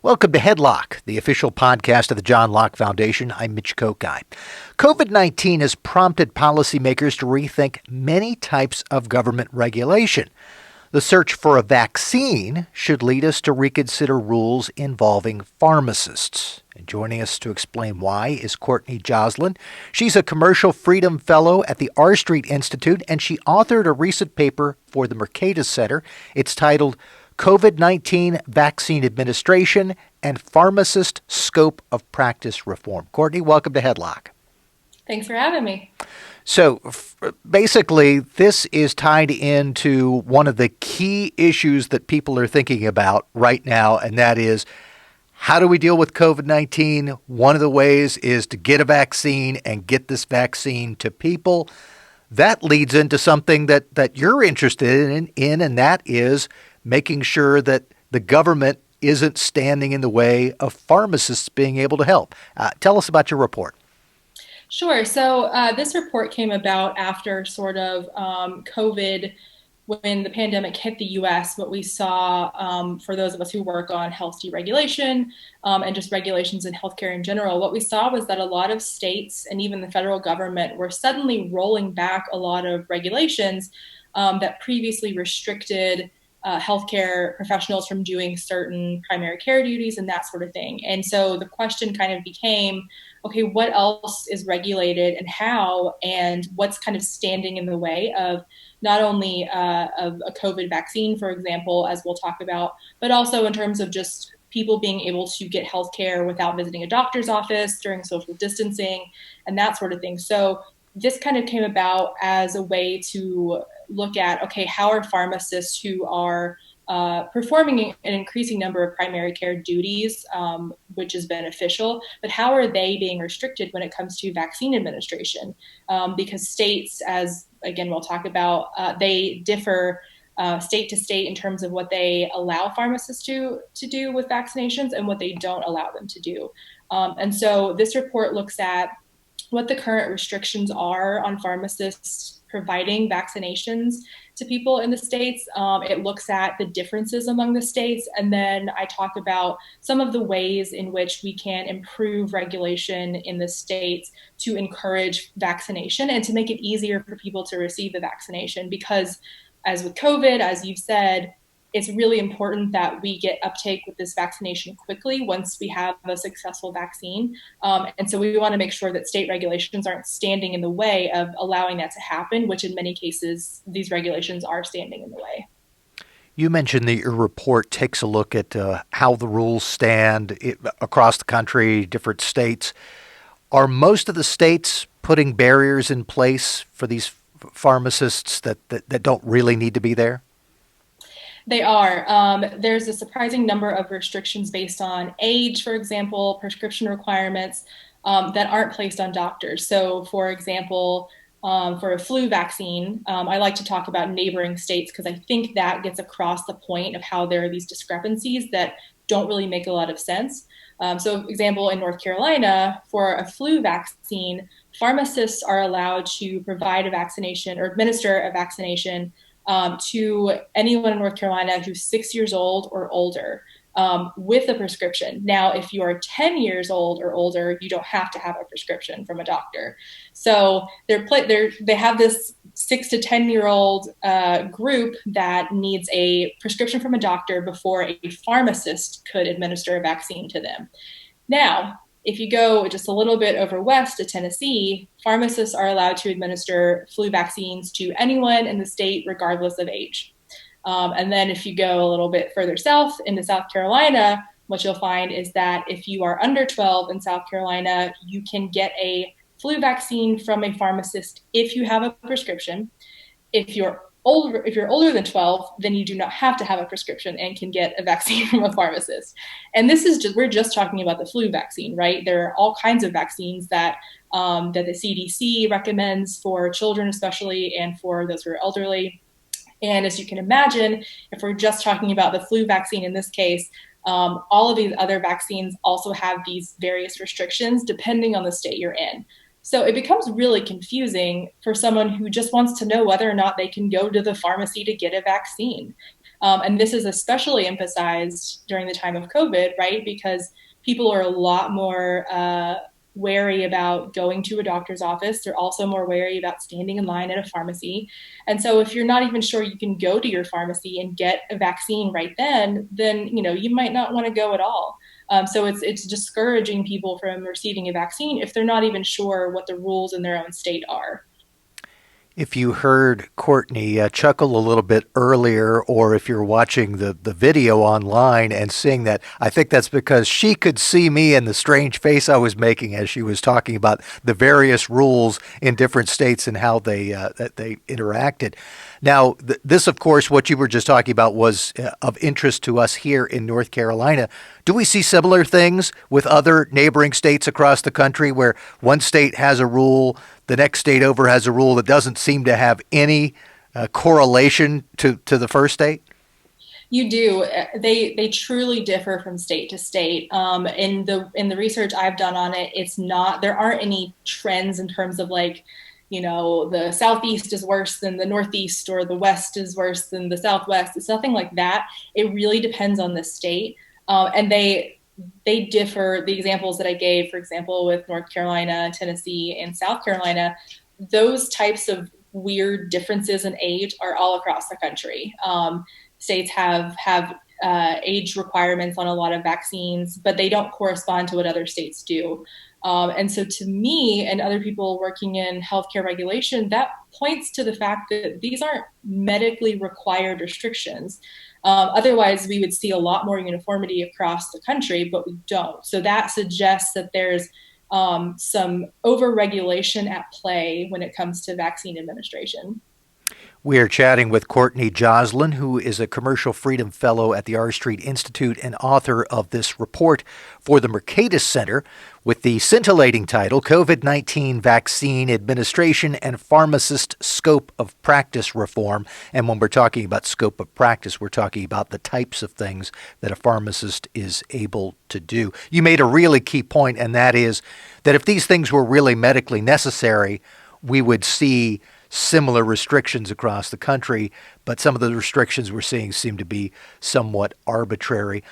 Welcome to HeadLocke, the official podcast of the John Locke Foundation. I'm Mitch Kokai. COVID-19 has prompted policymakers to rethink many types of government regulation. The search for a vaccine should lead us to reconsider rules involving pharmacists. And joining us to explain why is Courtney Joslin. She's a commercial freedom fellow at the R Street Institute, and she authored a recent paper for the Mercatus Center. It's titled COVID-19 Vaccine Administration and Pharmacist Scope of Practice Reform. Courtney, welcome to HeadLocke. Thanks for having me. So basically, this is tied into one of the key issues that people are thinking about right now, and that is, how do we deal with COVID-19? One of the ways is to get a vaccine and get this vaccine to people. That leads into something that you're interested in, and that is making sure that the government isn't standing in the way of pharmacists being able to help. Tell us about your report. Sure. So this report came about after sort of COVID, when the pandemic hit the U.S. What we saw for those of us who work on health deregulation and just regulations in healthcare in general, what we saw was that a lot of states and even the federal government were suddenly rolling back a lot of regulations that previously restricted healthcare professionals from doing certain primary care duties and that sort of thing. And so the question kind of became, okay, what else is regulated and how, and what's kind of standing in the way of not only of a COVID vaccine, for example, as we'll talk about, but also in terms of just people being able to get healthcare without visiting a doctor's office during social distancing and that sort of thing. So this kind of came about as a way to look at, okay, how are pharmacists who are performing an increasing number of primary care duties, which is beneficial, but how are they being restricted when it comes to vaccine administration? Because states, as again we'll talk about, they differ state to state in terms of what they allow pharmacists to do with vaccinations and what they don't allow them to do. And so this report looks at what the current restrictions are on pharmacists providing vaccinations to people in the states. It looks at the differences among the states. And then I talk about some of the ways in which we can improve regulation in the states to encourage vaccination and to make it easier for people to receive the vaccination. Because as with COVID, as you've said, it's really important that we get uptake with this vaccination quickly once we have a successful vaccine. And so we want to make sure that state regulations aren't standing in the way of allowing that to happen, which in many cases, these regulations are standing in the way. You mentioned that your report takes a look at how the rules stand across the country, different states. Are most of the states putting barriers in place for these pharmacists that don't really need to be there? They are. There's a surprising number of restrictions based on age, for example, prescription requirements that aren't placed on doctors. So, for example, for a flu vaccine, I like to talk about neighboring states because I think that gets across the point of how there are these discrepancies that don't really make a lot of sense. So, example, in North Carolina, for a flu vaccine, pharmacists are allowed to provide a vaccination or administer a vaccination to anyone in North Carolina who's 6 years old or older with a prescription. Now, if you are 10 years old or older, you don't have to have a prescription from a doctor. So they have this 6 to 10-year-old group that needs a prescription from a doctor before a pharmacist could administer a vaccine to them. Now, if you go just a little bit over west to Tennessee, pharmacists are allowed to administer flu vaccines to anyone in the state, regardless of age. And then if you go a little bit further south into South Carolina, what you'll find is that if you are under 12 in South Carolina, you can get a flu vaccine from a pharmacist if you have a prescription. If you're older than 12, then you do not have to have a prescription and can get a vaccine from a pharmacist. And this is we're just talking about the flu vaccine, right? There are all kinds of vaccines that the CDC recommends for children, especially, and for those who are elderly. And as you can imagine, if we're just talking about the flu vaccine in this case, all of these other vaccines also have these various restrictions depending on the state you're in. So it becomes really confusing for someone who just wants to know whether or not they can go to the pharmacy to get a vaccine. And this is especially emphasized during the time of COVID, right? Because people are a lot more wary about going to a doctor's office. They're also more wary about standing in line at a pharmacy. And so if you're not even sure you can go to your pharmacy and get a vaccine right then, you might not want to go at all. So it's discouraging people from receiving a vaccine if they're not even sure what the rules in their own state are. If you heard Courtney chuckle a little bit earlier, or if you're watching the video online and seeing that, I think that's because she could see me and the strange face I was making as she was talking about the various rules in different states and how that they interacted. Now, this, of course, what you were just talking about was of interest to us here in North Carolina. Do we see similar things with other neighboring states across the country where one state has a rule, the next state over has a rule that doesn't seem to have any correlation to the first state? You do. They truly differ from state to state. In the research I've done on it, it's not there aren't any trends in terms of like, the Southeast is worse than the Northeast or the West is worse than the Southwest. It's nothing like that. It really depends on the state, and they differ. The examples that I gave, for example, with North Carolina, Tennessee, and South Carolina, those types of weird differences in age are all across the country. States have age requirements on a lot of vaccines, but they don't correspond to what other states do. And so to me and other people working in healthcare regulation, that points to the fact that these aren't medically required restrictions. Otherwise, we would see a lot more uniformity across the country, but we don't. So that suggests that there's some overregulation at play when it comes to vaccine administration. We are chatting with Courtney Joslin, who is a Commercial Freedom Fellow at the R Street Institute and author of this report for the Mercatus Center with the scintillating title, COVID-19 Vaccine Administration and Pharmacist Scope of Practice Reform. And when we're talking about scope of practice, we're talking about the types of things that a pharmacist is able to do. You made a really key point, and that is that if these things were really medically necessary, we would see similar restrictions across the country, but some of the restrictions we're seeing seem to be somewhat arbitrary.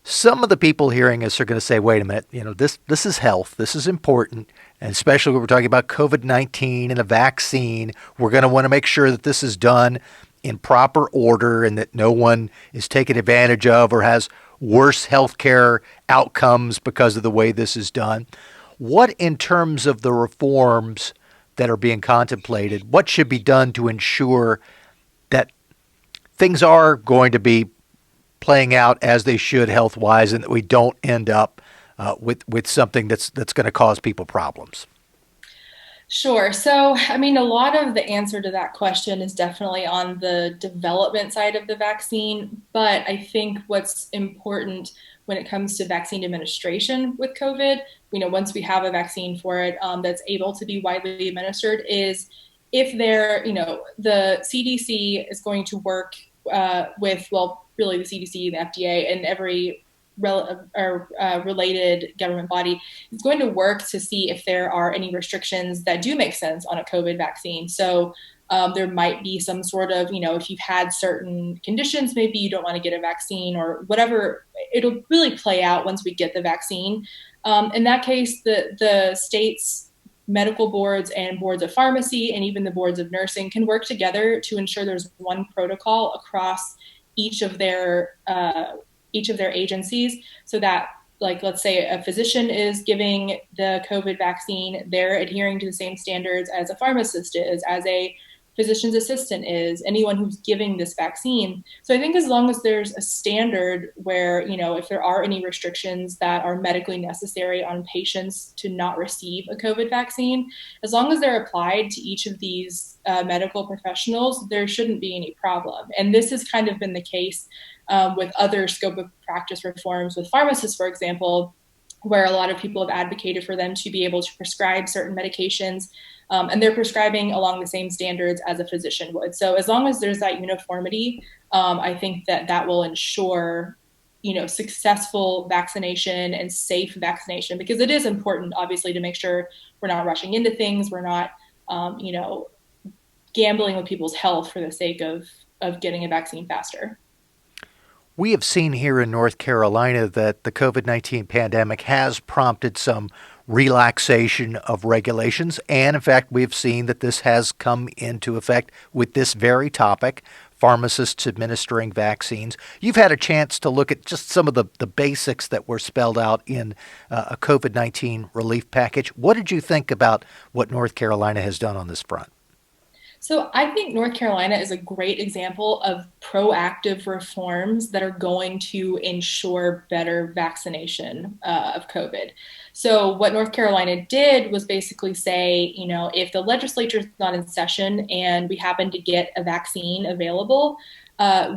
Some of the people hearing us are going to say, wait a minute, this is health, this is important, and especially when we're talking about COVID-19 and a vaccine, we're going to want to make sure that this is done in proper order and that no one is taken advantage of or has worse healthcare outcomes because of the way this is done. What, in terms of the reforms that are being contemplated, what should be done to ensure that things are going to be playing out as they should health-wise and that we don't end up with something that's going to cause people problems? Sure. So, I mean, a lot of the answer to that question is definitely on the development side of the vaccine. But I think what's important when it comes to vaccine administration with COVID, once we have a vaccine for it that's able to be widely administered, is if the CDC is going to work really the CDC, the FDA, and every related government body is going to work to see if there are any restrictions that do make sense on a COVID vaccine. So there might be some sort of, if you've had certain conditions, maybe you don't want to get a vaccine or whatever. It'll really play out once we get the vaccine. In that case, the state's medical boards and boards of pharmacy and even the boards of nursing can work together to ensure there's one protocol across each of their agencies, so that, like, let's say a physician is giving the COVID vaccine, they're adhering to the same standards as a pharmacist is, as a physician's assistant is, anyone who's giving this vaccine. So I think as long as there's a standard where, if there are any restrictions that are medically necessary on patients to not receive a COVID vaccine, as long as they're applied to each of these medical professionals, there shouldn't be any problem. And this has kind of been the case with other scope of practice reforms with pharmacists, for example, where a lot of people have advocated for them to be able to prescribe certain medications, and they're prescribing along the same standards as a physician would. So as long as there's that uniformity, I think that will ensure, successful vaccination and safe vaccination, because it is important, obviously, to make sure we're not rushing into things, we're not, gambling with people's health for the sake of getting a vaccine faster. We have seen here in North Carolina that the COVID-19 pandemic has prompted some relaxation of regulations. And in fact, we've seen that this has come into effect with this very topic, pharmacists administering vaccines. You've had a chance to look at just some of the basics that were spelled out in a COVID-19 relief package. What did you think about what North Carolina has done on this front? So I think North Carolina is a great example of proactive reforms that are going to ensure better vaccination of COVID. So what North Carolina did was basically say, if the legislature is not in session and we happen to get a vaccine available,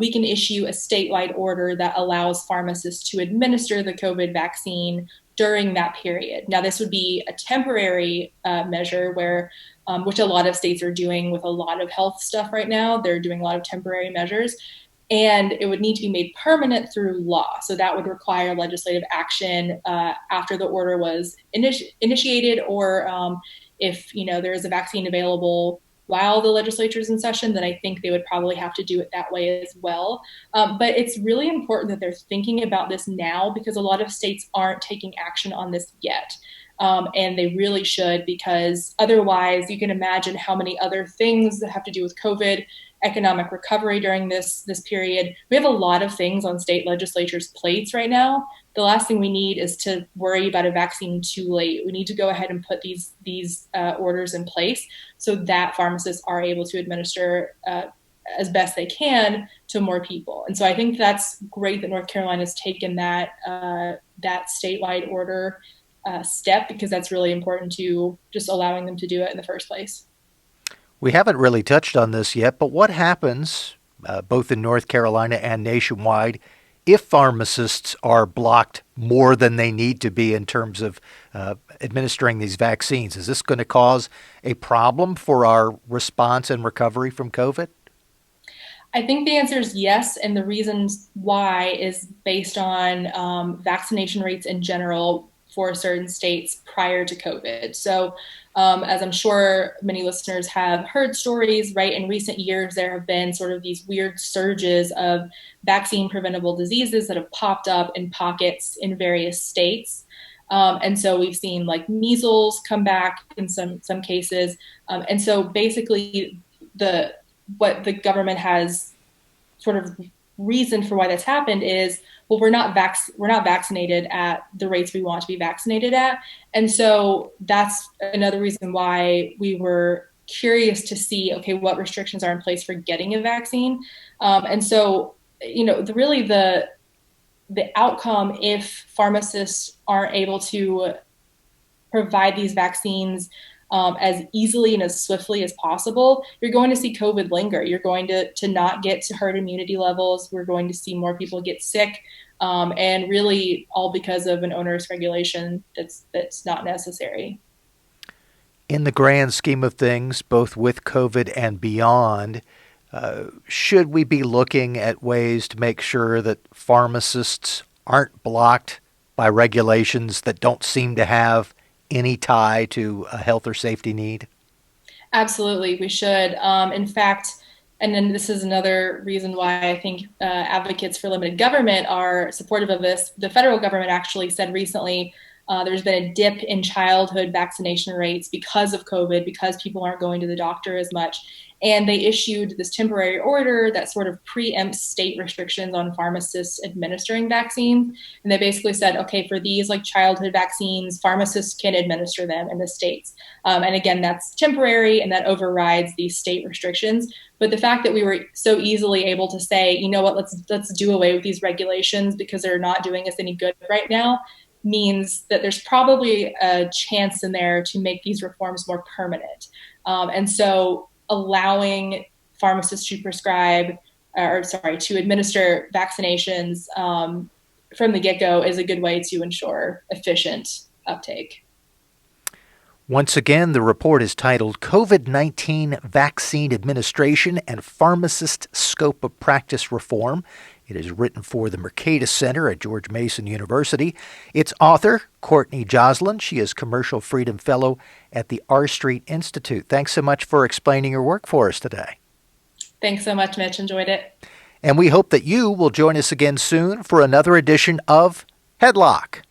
we can issue a statewide order that allows pharmacists to administer the COVID vaccine during that period. Now, this would be a temporary measure which a lot of states are doing with a lot of health stuff right now. They're doing a lot of temporary measures, and it would need to be made permanent through law. So that would require legislative action after the order was initiated, or if there is a vaccine available while the legislature is in session, then I think they would probably have to do it that way as well. But it's really important that they're thinking about this now, because a lot of states aren't taking action on this yet. And they really should, because otherwise you can imagine how many other things that have to do with COVID, economic recovery during this period. We have a lot of things on state legislatures' plates right now. The last thing we need is to worry about a vaccine too late. We need to go ahead and put these orders in place so that pharmacists are able to administer as best they can to more people. And so I think that's great that North Carolina has taken that statewide order step, because that's really important to just allowing them to do it in the first place. We haven't really touched on this yet, but what happens both in North Carolina and nationwide if pharmacists are blocked more than they need to be in terms of administering these vaccines? Is this going to cause a problem for our response and recovery from COVID? I think the answer is yes, and the reasons why is based on vaccination rates in general for certain states prior to COVID. So as I'm sure many listeners have heard stories, right, in recent years, there have been sort of these weird surges of vaccine preventable diseases that have popped up in pockets in various states. And so we've seen like measles come back in some cases. And so basically what the government has sort of reason for why that's happened is, well, we're not vaccinated at the rates we want to be vaccinated at. And so that's another reason why we were curious to see, okay, what restrictions are in place for getting a vaccine. And so, the outcome, if pharmacists aren't able to provide these vaccines as easily and as swiftly as possible, you're going to see COVID linger. You're going to not get to herd immunity levels. We're going to see more people get sick, and really all because of an onerous regulation that's not necessary. In the grand scheme of things, both with COVID and beyond, should we be looking at ways to make sure that pharmacists aren't blocked by regulations that don't seem to have any tie to a health or safety need? Absolutely, we should. In fact, and then this is another reason why I think advocates for limited government are supportive of this. The federal government actually said recently there's been a dip in childhood vaccination rates because of COVID, because people aren't going to the doctor as much. And they issued this temporary order that sort of preempts state restrictions on pharmacists administering vaccines. And they basically said, okay, for these like childhood vaccines, pharmacists can administer them in the states. And again, that's temporary and that overrides these state restrictions. But the fact that we were so easily able to say, you know what, let's do away with these regulations because they're not doing us any good right now, means that there's probably a chance in there to make these reforms more permanent. And so allowing pharmacists to to administer vaccinations from the get-go is a good way to ensure efficient uptake. Once again, the report is titled COVID-19 Vaccine Administration and Pharmacist Scope of Practice Reform. It is written for the Mercatus Center at George Mason University. Its author, Courtney Joslin, she is Commercial Freedom Fellow at the R Street Institute. Thanks so much for explaining your work for us today. Thanks so much, Mitch. Enjoyed it. And we hope that you will join us again soon for another edition of HeadLocke.